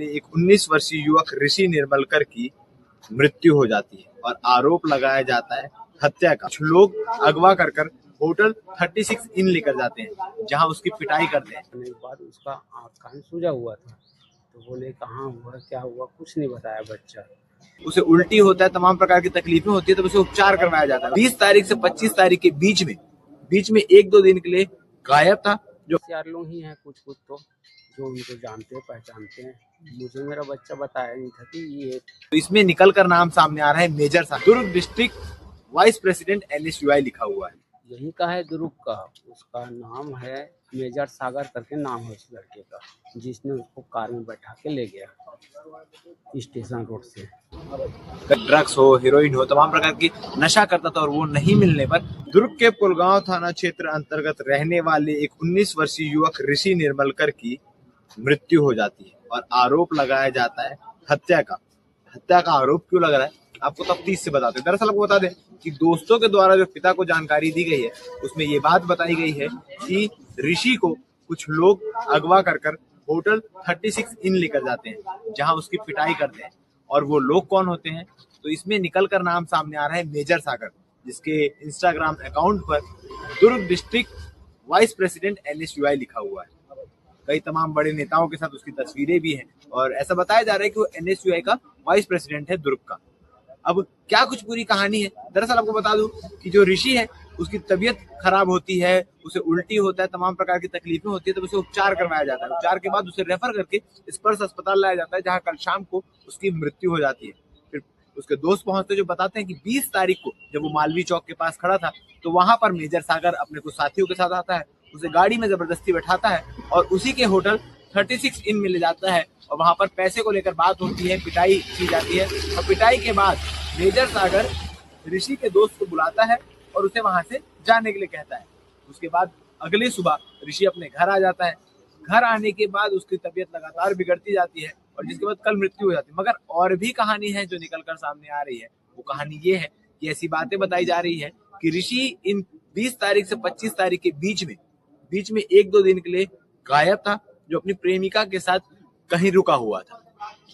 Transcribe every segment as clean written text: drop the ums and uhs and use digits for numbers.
एक 19 वर्षीय युवक ऋषि निर्मलकर की मृत्यु हो जाती है और आरोप लगाया जाता है हत्या का। कुछ लोग अगवा कर होटल 36 इन लेकर जाते हैं जहां उसकी पिटाई करते हैं। के बाद उसका आँख कान सूजा हुआ था, तो बोले कहाँ हुआ क्या हुआ कुछ नहीं बताया बच्चा। उसे उल्टी होता है, तमाम प्रकार की तकलीफें होती है, तो उसे उपचार करवाया जाता है। 20 तारीख से 25 तारीख के बीच में 1-2 दिन के लिए गायब था। जो 4 लोग ही हैं कुछ तो जो उनको जानते हैं पहचानते हैं। मुझे मेरा बच्चा बताया नहीं था कि ये। तो इसमें निकल कर नाम सामने आ रहा है मेजर सागर, दुर्ग डिस्ट्रिक्ट वाइस प्रेसिडेंट NSUI लिखा हुआ है। यही का है दुर्ग का, उसका नाम है मेजर सागर करके नाम है उस लड़के का, जिसने उसको कार में बैठा के ले गया स्टेशन रोड से। ड्रग्स हो, हीरोइन हो, तमाम प्रकार की नशा करता था और वो नहीं मिलने पर दुर्ग के पुलगांव थाना क्षेत्र अंतर्गत रहने वाले एक 19 वर्षीय युवक ऋषि निर्मलकर की मृत्यु हो जाती है और आरोप लगाया जाता है हत्या का। हत्या का आरोप क्यों लग रहा है आपको तफ्तीश से बताते हैं। दरअसल आपको बता दें कि दोस्तों के द्वारा जो पिता को जानकारी दी गई है उसमें ये बात बताई गई है कि ऋषि को कुछ लोग अगवा कर होटल 36 इन लेकर जाते हैं जहां उसकी पिटाई करते हैं। और वो लोग कौन होते हैं, तो इसमें निकल कर नाम सामने आ रहा है मेजर सागर, जिसके इंस्टाग्राम अकाउंट पर दुर्ग डिस्ट्रिक्ट वाइस प्रेसिडेंट NSUI लिखा हुआ है। कई तमाम बड़े नेताओं के साथ उसकी तस्वीरें भी हैं और ऐसा बताया जा रहा है कि वो NSUI का वाइस प्रेसिडेंट है दुर्ग का। अब क्या कुछ पूरी कहानी है, दरअसल आपको बता दूं कि जो ऋषि है उसकी तबीयत खराब होती है, उसे उल्टी होता है, तमाम प्रकार की तकलीफें होती है, तो उसे उपचार करवाया जाता है। उपचार के बाद उसे रेफर करके स्पर्श अस्पताल लाया जाता है जहां कल शाम को उसकी मृत्यु हो जाती है। फिर उसके दोस्त पहुंचते जो बताते हैं कि 20 तारीख को जब वो मालवीय चौक के पास खड़ा था तो वहां पर मेजर सागर अपने कुछ साथियों के साथ आता है, उसे गाड़ी में जबरदस्ती बैठाता है और उसी के होटल 36 इन में ले जाता है और वहां पर पैसे को लेकर बात होती है, पिटाई की जाती है और पिटाई के बाद मेजर सागर ऋषि के दोस्त को बुलाता है और उसे वहां से जाने के लिए कहता है। उसके बाद अगली सुबह ऋषि अपने घर आ जाता है। घर आने के बाद उसकी तबीयत लगातार बिगड़ती जाती है और जिसके बाद कल मृत्यु हो जाती है। मगर और भी कहानी है जो निकलकर सामने आ रही है। वो कहानी ये है कि ऐसी बातें बताई जा रही है कि ऋषि इन 20 तारीख से 25 तारीख के बीच में 1-2 दिन के लिए गायब था, जो अपनी प्रेमिका के साथ कहीं रुका हुआ था।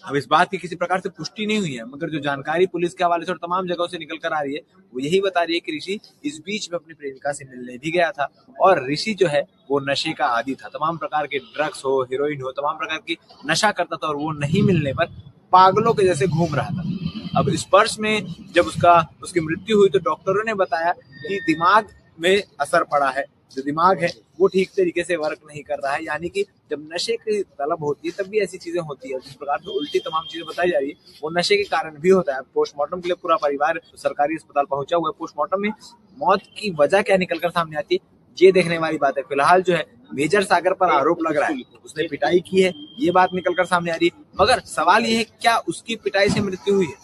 अब इस बात की किसी प्रकार से पुष्टि नहीं हुई है, मगर जो जानकारी पुलिस के हवाले से और तमाम जगहों से निकल कर आ रही है वो यही बता रही है कि ऋषि इस बीच में अपनी प्रेमिका से मिलने भी गया था और ऋषि जो है वो नशे का आदी था। तमाम प्रकार के ड्रग्स हो, हीरोइन हो, तमाम प्रकार की नशा करता था और वो नहीं मिलने पर पागलों के जैसे घूम रहा था। अब स्पर्श में जब उसकी मृत्यु हुई तो डॉक्टरों ने बताया कि दिमाग में असर पड़ा है, जो दिमाग है वो ठीक तरीके से वर्क नहीं कर रहा है। यानी कि जब नशे की तलब होती है तब भी ऐसी चीजें होती है। जिस प्रकार से उल्टी तमाम चीजें बताई जा रही है वो नशे के कारण भी होता है। पोस्टमार्टम के लिए पूरा परिवार सरकारी अस्पताल पहुंचा हुआ है। पोस्टमार्टम में मौत की वजह क्या निकलकर सामने आती है ये देखने वाली बात है। फिलहाल जो है मेजर सागर पर आरोप लग रहा है, उसने पिटाई की है, ये बात निकलकर सामने आ रही है। मगर सवाल ये है क्या उसकी पिटाई से मृत्यु हुई है,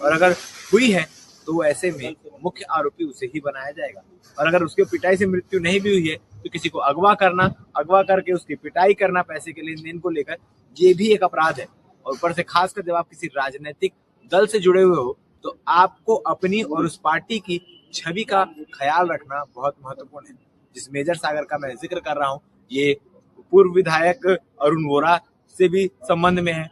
और अगर हुई है तो ऐसे में मुख्य आरोपी उसे ही बनाया जाएगा। और अगर उसके पिटाई से मृत्यु नहीं भी हुई है तो किसी को अगवा करके उसकी पिटाई करना पैसे के लेन देन को लेकर, ये भी एक अपराध है। और ऊपर से खासकर जब आप किसी राजनीतिक दल से जुड़े हुए हो तो आपको अपनी और उस पार्टी की छवि का ख्याल रखना बहुत महत्वपूर्ण है। जिस मेजर सागर का मैं जिक्र कर रहा हूँ ये पूर्व विधायक अरुण वोरा से भी संबंध में है,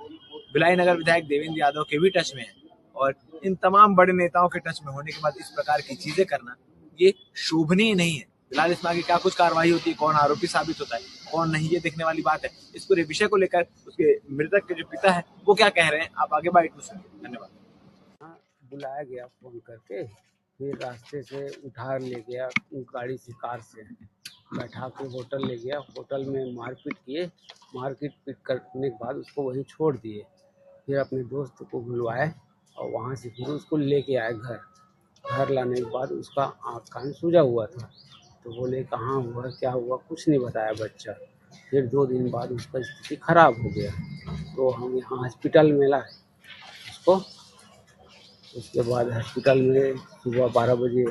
भिलाई नगर विधायक देवेंद्र यादव के भी टच में है, और इन तमाम बड़े नेताओं के टच में होने के बाद इस प्रकार की चीजें करना ये शोभनीय नहीं है। फिलहाल इसमें आगे क्या कुछ कार्रवाई होती है, कौन आरोपी साबित होता है कौन नहीं, ये देखने वाली बात है। इस पूरे विषय को लेकर उसके मृतक के जो पिता है वो क्या कह रहे हैं आप आगे बाइट में सुनिए। धन्यवाद। बुलाया गया फोन करके, फिर रास्ते से उठा ले गया गाड़ी से, कार से बैठा के होटल ले गया। होटल में मारपीट किए, मारपीट करने के बाद उसको वहीं छोड़ दिए। फिर अपने दोस्त को बुलवाए और वहाँ से फिर उसको लेके आए घर लाने के बाद उसका आँख कान सूजा हुआ था, तो बोले कहाँ हुआ क्या हुआ कुछ नहीं बताया बच्चा। फिर 2 दिन बाद उसका स्थिति खराब हो गया तो हम यहाँ हॉस्पिटल में लाए उसको। उसके बाद हॉस्पिटल में सुबह 12 बजे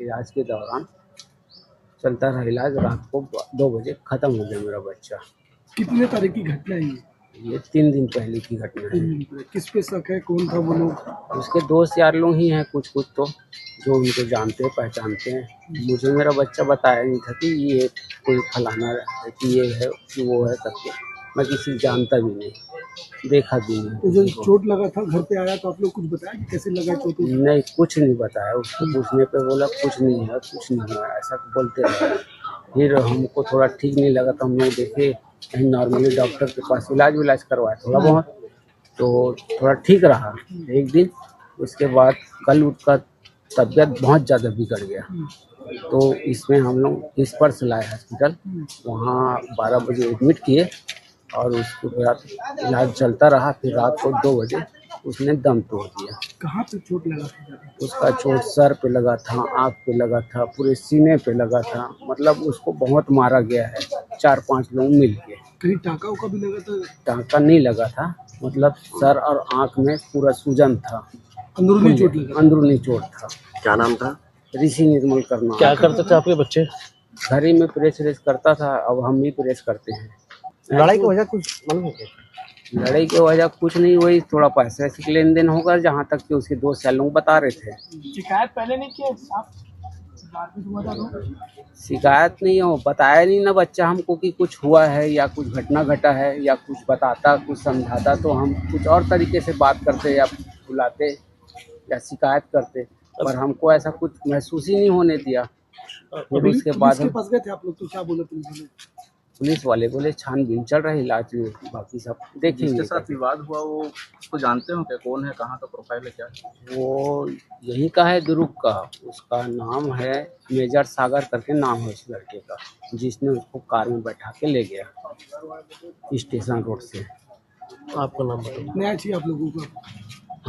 इलाज के दौरान चलता रहा इलाज, रात को 2 बजे ख़त्म हो गया मेरा बच्चा। कितने तारीख की घटना है ये 3 दिन पहले की घटना है। किस पे शक है, कौन था वो लोग? उसके दोस्त यार लोग ही हैं कुछ तो जो उनको जानते हैं पहचानते हैं। मुझे मेरा बच्चा बताया नहीं था कि ये कोई फलाना है कि ये है कि वो है करके, मैं किसी जानता भी नहीं। देखा भी नहीं तो जो किसी को। चोट लगा था घर पे आया तो आप लोग कुछ बताया कि कैसे लगा चोट? नहीं, कुछ नहीं बताया। उसको पूछने पे बोला कुछ नहीं है, कुछ नहीं है, ऐसा बोलते रहे। फिर हमको थोड़ा ठीक नहीं लगा तो हम लोग देखे कहीं नॉर्मली डॉक्टर के पास इलाज करवाया थोड़ा बहुत, तो थोड़ा ठीक रहा एक दिन। उसके बाद कल उसका तबीयत बहुत ज़्यादा बिगड़ गया, तो इसमें हम लोग इस पर से लाए हॉस्पिटल। वहाँ 12 बजे एडमिट किए और उसके बाद इलाज चलता रहा। फिर रात को 2 बजे उसने दम तोड़ दिया। कहाँ पे चोट लगा था ज़्यादा? उसका चोट सर पे लगा था, आँख पे लगा था, पूरे सीने पे लगा था। मतलब उसको बहुत मारा गया है, 4-5 लोग मिल के। कहीं टाँका उका भी लगा था? टाँका नहीं लगा था, मतलब सर और आँख में पूरा सूजन था, अंदरूनी चोट लगा? अंदरूनी चोट था। क्या नाम था? ऋषि निर्मल करना। क्या करते थे आपके बच्चे? घर ही में प्रेस व्रेस करता था, अब हम भी प्रेस करते हैं। लड़ाई की वजह कुछ मालूम है क्या? लड़ाई की वजह कुछ नहीं, वही थोड़ा पैसे वैसे की लेन देन होगा, जहाँ तक कि उसके दोस्त यार लोग बता रहे थे। शिकायत पहले नहीं किया आप? मारपीट हुआ था तो? शिकायत नहीं हो, बताया नहीं ना बच्चा हमको कि कुछ हुआ है या कुछ घटना घटा है, या कुछ बताता, कुछ समझाता तो हम कुछ और तरीके से बात करते या बुलाते या शिकायत करते, पर हमको ऐसा कुछ महसूस ही नहीं होने दिया। फिर उसके बाद पुलिस के पास गए थे आप लोग तो क्या बोला पुलिस वाले? पुलिस वाले बोले छानबीन चल रही, इलाज में, बाकी सब देखेंगे। जिसके साथ विवाद हुआ वो उसको जानते हो क्या? कौन है, कहाँ का प्रोफाइल है, क्या है? वो यही का है, दुर्ग का। उसका नाम है मेजर सागर करके नाम है उस लड़के का, जिसने उसको कार में बैठा के ले गया स्टेशन रोड से। आपका नाम बताइए। न्याय चाहिए आप लोगों को?